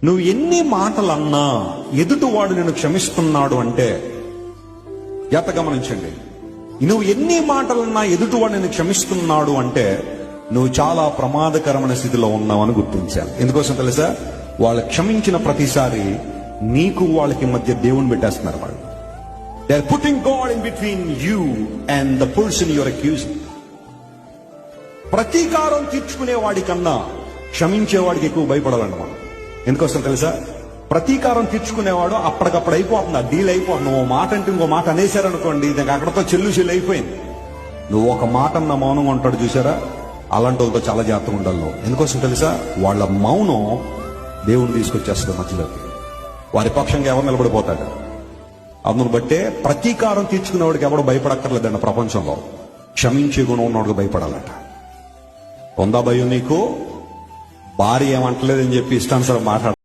నువ్వు ఎన్ని మాటలన్నా ఎదుటివాడు నిన్ను క్షమిస్తున్నాడు అంటే జాగ్రత్త గమనించండి. నువ్వు ఎన్ని మాటలన్నా ఎదుటివాడు నిన్ను క్షమిస్తున్నాడు అంటే నువ్వు చాలా ప్రమాదకరమైన స్థితిలో ఉన్నావని గుర్తించాలి. ఎందుకోసం తెలుసా? వాళ్ళు క్షమించిన ప్రతిసారి నీకు వాళ్ళకి మధ్య దేవుని పెట్టేస్తున్నారు. వాళ్ళు they are putting God in between you and the person you are accusing. ప్రతీకారం తీర్చుకునే వాడి కన్నా క్షమించేవాడికి ఎక్కువ భయపడాలంట మనం. ఎందుకోసం తెలుసా? ప్రతీకారం తీర్చుకునేవాడు అప్పటికప్పుడు అయిపోతుంది, ఆ డీల్ అయిపోతుంది. నువ్వు మాట అంటే ఇంకో మాట అనేశారనుకోండి, దానికి అక్కడతో చెల్లు అయిపోయింది. నువ్వు ఒక మాట అన్న మౌనంగా ఉంటాడు చూసారా, అలాంటి వాళ్ళతో చాలా జాగ్రత్తగా ఉండాలి నువ్వు. ఎందుకోసం తెలుసా? వాళ్ళ మౌనం దేవుని తీసుకొచ్చేస్తుంది మధ్యలోకి. వారి పక్షంగా ఎవరు నిలబడిపోతాడు. అందును బట్టే ప్రతీకారం తీర్చుకునేవాడికి ఎవడు భయపడక్కర్లేదండి ప్రపంచంలో. క్షమించే గుణం ఉన్నవాడికి భయపడాలట. ఉందా భయం నీకు? భార్య ఏమంటలేదని చెప్పి ఇష్టానుసారం మాట్లాడ